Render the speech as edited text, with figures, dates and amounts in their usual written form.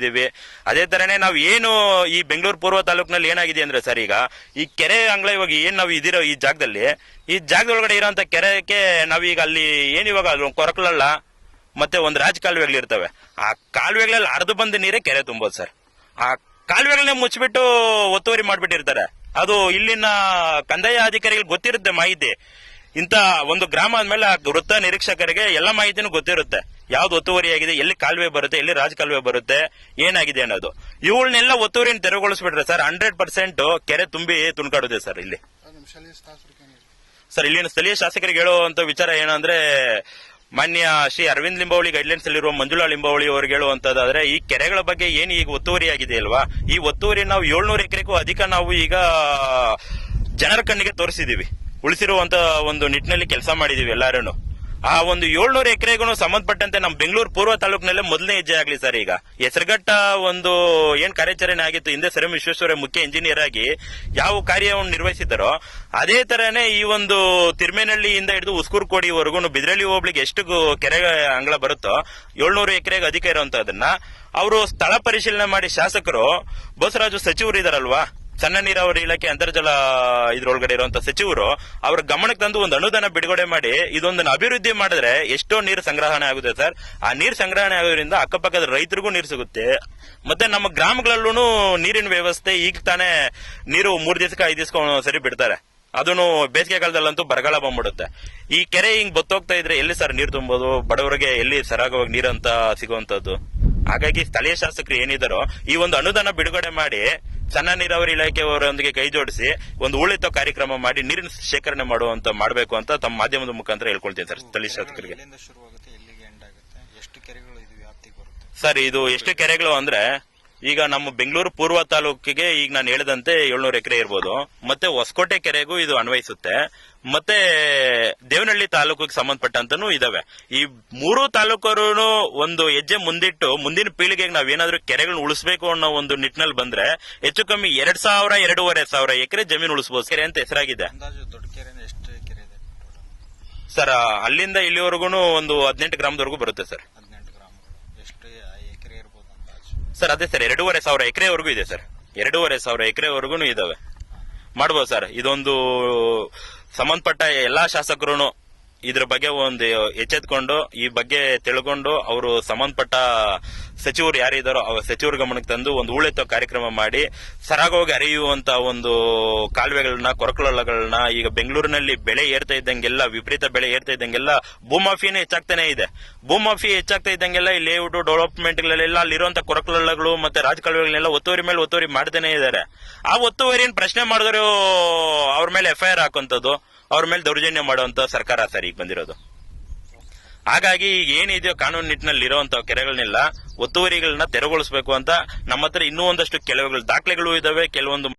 ಇದೀವಿ. ಅದೇ ತರನೇ ನಾವು ಏನು ಈ ಬೆಂಗಳೂರು ಪೂರ್ವ ತಾಲೂಕಿನಲ್ಲಿ ಏನಾಗಿದೆ ಅಂದ್ರೆ ಸರ್, ಈಗ ಈ ಕೆರೆ ಅಂಗಳ ಇವಾಗ ಏನ್ ನಾವು ಇದಿರೋ ಈ ಜಾಗದೊಳಗಡೆ ಇರೋಂತ ಕೆರೆಗೆ ನಾವೀಗ ಅಲ್ಲಿ ಏನಿವಾಗ ಕೊರಕಲಲ್ಲ ಮತ್ತೆ ಒಂದು ರಾಜ ಕಾಲುವೆಗಳಿರ್ತವೆ. ಆ ಕಾಲುವೆಗಳಲ್ಲಿ ಅರ್ಧ ಬಂದ ನೀರೇ ಕೆರೆ ತುಂಬೋದು ಸರ್. ಆ ಕಾಲುವೆಗಳನ್ನೇ ಮುಚ್ಚಿಬಿಟ್ಟು ಒತ್ತುವರಿ ಮಾಡ್ಬಿಟ್ಟಿರ್ತಾರೆ. ಅದು ಇಲ್ಲಿನ ಕಂದಾಯ ಅಧಿಕಾರಿಗಳಿಗೆ ಗೊತ್ತಿರುತ್ತೆ ಮಾಹಿತಿ. ಇಂತ ಒಂದು ಗ್ರಾಮ ಆದ್ಮೇಲೆ ಆ ವೃತ್ತ ನಿರೀಕ್ಷಕರಿಗೆ ಎಲ್ಲ ಮಾಹಿತಿನೂ ಗೊತ್ತಿರುತ್ತೆ. ಯಾವ್ದು ಒತ್ತುವರಿ ಆಗಿದೆ, ಎಲ್ಲಿ ಕಾಲುವೆ ಬರುತ್ತೆ, ಎಲ್ಲಿ ರಾಜ ಕಾಲುವೆ ಬರುತ್ತೆ, ಏನಾಗಿದೆ ಅನ್ನೋದು. ಇವಳನ್ನೆಲ್ಲ ಒತ್ತುವರಿನ ತೆರವುಗೊಳಿಸ್ಬಿಟ್ರೆ ಸರ್ 100% ಕೆರೆ ತುಂಬಿ ತುಣ್ಕಾಡುತ್ತೆ ಸರ್. ಇಲ್ಲಿ ಸರ್ ಇಲ್ಲಿನ ಸ್ಥಳೀಯ ಶಾಸಕರಿಗೆ ಹೇಳುವಂತ ವಿಚಾರ ಏನಂದ್ರೆ, ಮಾನ್ಯ ಶ್ರೀ ಅರವಿಂದ್ ಲಿಂಬಾವಳಿ ಗೈಡ್ಲೈನ್ಸ್ ಅಲ್ಲಿರುವ ಮಂಜುಳಾ ಲಿಂಬಾವಳಿ ಅವ್ರಿಗೆ ಹೇಳುವಂತದ್ದಾದ್ರೆ, ಈ ಕೆರೆಗಳ ಬಗ್ಗೆ ಏನು ಈಗ ಒತ್ತುವರಿ ಆಗಿದೆ ಅಲ್ವಾ, ಈ ಒತ್ತುವರಿ ನಾವು 700 ಎಕರೆಗೂ ಅಧಿಕ ನಾವು ಈಗ ಜನರ ಕಣ್ಣಿಗೆ ತೋರಿಸಿದೀವಿ. ಉಳಿಸಿರುವಂತ ಒಂದು ನಿಟ್ಟಿನಲ್ಲಿ ಕೆಲಸ ಮಾಡಿದೀವಿ ಎಲ್ಲಾರು. ಆ ಒಂದು 700 ಎಕರೆಗೂ ಸಂಬಂಧಪಟ್ಟಂತೆ ನಮ್ಮ ಬೆಂಗಳೂರು ಪೂರ್ವ ತಾಲೂಕಿನಲ್ಲೇ ಮೊದಲನೇ ಹೆಜ್ಜೆ ಆಗ್ಲಿ ಸರ್. ಈಗ ಹೆಸರುಘಟ್ಟ ಒಂದು ಏನ್ ಕಾರ್ಯಾಚರಣೆ ಆಗಿತ್ತು, ಹಿಂದೆ ಸರ್ ಎಂ ವಿಶ್ವೇಶ್ವರಯ್ಯ ಮುಖ್ಯ ಇಂಜಿನಿಯರ್ ಆಗಿ ಯಾವ ಕಾರ್ಯವನ್ನು ನಿರ್ವಹಿಸಿದ್ದಾರೋ ಅದೇ ತರನೇ ಈ ಒಂದು ತಿರುಮೇನಹಳ್ಳಿಯಿಂದ ಹಿಡಿದು ಉಸ್ಕೂರ್ಕೋಡಿವರೆಗೂ ಬಿದ್ರಳ್ಳಿ ಹೋಬಳಿಗೆ ಎಷ್ಟು ಕೆರೆ ಅಂಗಳ ಬರುತ್ತೋ 700 ಎಕರೆಗೆ ಅಧಿಕ ಇರುವಂತದನ್ನ ಅವರು ಸ್ಥಳ ಪರಿಶೀಲನೆ ಮಾಡಿ ಶಾಸಕರು ಬಸವರಾಜು ಸಚಿವರು ಇದಾರಲ್ವಾ, ಸಣ್ಣ ನೀರಾವರಿ ಇಲಾಖೆ ಅಂತರ್ಜಲ ಇದ್ರೊಳಗಡೆ ಇರುವಂತ ಸಚಿವರು ಅವ್ರ ಗಮನಕ್ಕೆ ತಂದು ಒಂದು ಅನುದಾನ ಬಿಡುಗಡೆ ಮಾಡಿ ಇದೊಂದನ್ನು ಅಭಿವೃದ್ಧಿ ಮಾಡಿದ್ರೆ ಎಷ್ಟೋ ನೀರು ಸಂಗ್ರಹಣೆ ಆಗುತ್ತೆ ಸರ್. ಆ ನೀರು ಸಂಗ್ರಹಣೆ ಆಗೋದ್ರಿಂದ ಅಕ್ಕಪಕ್ಕದ ರೈತರಿಗೂ ನೀರು ಸಿಗುತ್ತೆ. ಮತ್ತೆ ನಮ್ಮ ಗ್ರಾಮಗಳಲ್ಲೂ ನೀರಿನ ವ್ಯವಸ್ಥೆ ಈಗ ತಾನೇ ನೀರು 3 ದಿವಸಕ್ಕೆ 5 ದಿವಸಕ್ಕೆ ಸರಿ ಬಿಡ್ತಾರೆ. ಅದನ್ನು ಬೇಸಿಗೆ ಕಾಲದಲ್ಲಂತೂ ಬರಗಾಲ ಬಂದ್ಬಿಡುತ್ತೆ. ಈ ಕೆರೆ ಹಿಂಗ್ ಬತ್ತೋಗ್ತಾ ಇದ್ರೆ ಎಲ್ಲಿ ಸರ್ ನೀರು ತುಂಬೋದು, ಬಡವರಿಗೆ ಎಲ್ಲಿ ಸರಾಗವಾಗಿ ನೀರಂತ ಸಿಗುವಂತದ್ದು. ಹಾಗಾಗಿ ಸ್ಥಳೀಯ ಶಾಸಕರು ಏನಿದಾರೋ ಈ ಒಂದು ಅನುದಾನ ಬಿಡುಗಡೆ ಮಾಡಿ ಸಣ್ಣ ನೀರಾವರಿ ಇಲಾಖೆಯವರೊಂದಿಗೆ ಕೈ ಜೋಡಿಸಿ ಒಂದು ಉಳಿತ ಕಾರ್ಯಕ್ರಮ ಮಾಡಿ ನೀರಿನ ಶೇಖರಣೆ ಮಾಡಬೇಕು ಅಂತ ತಮ್ಮ ಮಾಧ್ಯಮದ ಮುಖಾಂತರ ಹೇಳ್ಕೊಳ್ತೀನಿ ಸರ್ ಸ್ಥಳೀಯ ಶಾಸಕರಿಗೆ. ಸರ್ ಇದು ಎಷ್ಟು ಕೆರೆಗಳು ಅಂದ್ರೆ, ಈಗ ನಮ್ಮ ಬೆಂಗಳೂರು ಪೂರ್ವ ತಾಲೂಕಿಗೆ ಈಗ ನಾನು ಹೇಳಿದಂತೆ 700 ಎಕರೆ ಇರ್ಬೋದು. ಮತ್ತೆ ಹೊಸಕೋಟೆ ಕೆರೆಗೂ ಇದು ಅನ್ವಯಿಸುತ್ತೆ. ಮತ್ತೆ ದೇವನಹಳ್ಳಿ ತಾಲೂಕಿಗೆ ಸಂಬಂಧಪಟ್ಟಂತನೂ ಇದಾವೆ. ಈ 3 ತಾಲೂಕರು ಒಂದು ಹೆಜ್ಜೆ ಮುಂದಿಟ್ಟು ಮುಂದಿನ ಪೀಳಿಗೆಗೆ ನಾವೇನಾದ್ರೂ ಕೆರೆಗಳನ್ನ ಉಳಿಸಬೇಕು ಅನ್ನೋ ಒಂದು ನಿಟ್ಟಿನಲ್ಲಿ ಬಂದ್ರೆ ಹೆಚ್ಚು ಕಮ್ಮಿ 2000-2500 ಎಕರೆ ಜಮೀನು ಉಳಿಸಬಹುದು. ಕೆರೆ ಅಂತ ಹೆಸರಾಗಿದೆ ಸರ್. ಅಲ್ಲಿಂದ ಇಲ್ಲಿವರೆಗೂ ಒಂದು 18 ಗ್ರಾಮದವರೆಗೂ ಬರುತ್ತೆ ಸರ್. ಸರ್ ಅದೇ ಸರ್ 2500 ಎಕರೆವರೆಗೂ ಇದೆ ಸರ್. 2500 ಎಕರೆವರೆಗೂ ಇದಾವೆ, ಮಾಡಬಹುದು ಸರ್. ಇದೊಂದು ಸಂಬಂಧಪಟ್ಟ ಎಲ್ಲಾ ಶಾಸಕರು ಇದ್ರ ಬಗ್ಗೆ ಒಂದು ಎಚ್ಚೆತ್ಕೊಂಡು ಈ ಬಗ್ಗೆ ತಿಳ್ಕೊಂಡು ಅವರು ಸಂಬಂಧಪಟ್ಟ ಸಚಿವರು ಯಾರಿದ್ದಾರೋ ಅವ್ರ ಸಚಿವರ ಗಮನಕ್ಕೆ ತಂದು ಒಂದು ಉಳಿತ ಕಾರ್ಯಕ್ರಮ ಮಾಡಿ ಸರಾಗವಾಗಿ ಹರಿಯುವಂತ ಒಂದು ಕಾಲುವೆಗಳನ್ನ, ಕೊರಕಲಗಳನ್ನ, ಈಗ ಬೆಂಗಳೂರಿನಲ್ಲಿ ಬೆಳೆ ಏರ್ತಾ ಇದ್ದಂಗೆಲ್ಲ, ವಿಪರೀತ ಬೆಳೆ ಏರ್ತಾ ಇದ್ದಂಗೆಲ್ಲ ಭೂಮಾಫಿನೇ ಹೆಚ್ಚಾಗ್ತಾನೆ ಇದೆ. ಭೂಮಾಫಿ ಹೆಚ್ಚಾಗ್ತಾ ಇದ್ದಂಗೆಲ್ಲ ಈ ಲೇಔಟ್ ಡೆವಲಪ್ಮೆಂಟ್ಗಳೆಲ್ಲ ಅಲ್ಲಿರುವಂತ ಕೊರಕಲಗಳು ಮತ್ತೆ ರಾಜಕಾಲುವೆಗಳನ್ನೆಲ್ಲ ಒತ್ತುವರಿ ಮೇಲೆ ಒತ್ತುವರಿ ಮಾಡ್ತಾನೆ ಇದ್ದಾರೆ. ಆ ಒತ್ತುವರಿಯನ್ನು ಪ್ರಶ್ನೆ ಮಾಡಿದ್ರು ಅವ್ರ ಮೇಲೆ FIR ಹಾಕುವಂತದ್ದು, ಅವ್ರ ಮೇಲೆ ದೌರ್ಜನ್ಯ ಮಾಡುವಂತ ಸರ್ಕಾರ ಸರ್ ಈಗ ಬಂದಿರೋದು. ಹಾಗಾಗಿ ಈಗ ಏನಿದೆಯೋ ಕಾನೂನು ನಿಟ್ಟಿನಲ್ಲಿ ಇರುವಂತ ಕೆರೆಗಳನ್ನೆಲ್ಲ ಒತ್ತುವರಿಗಳನ್ನ ತೆರವುಗೊಳಿಸಬೇಕು ಅಂತ ನಮ್ಮ ಹತ್ರ ಇನ್ನೂ ಒಂದಷ್ಟು ಕೆಲವುಗಳು ದಾಖಲೆಗಳು ಇದಾವೆ. ಕೆಲವೊಂದು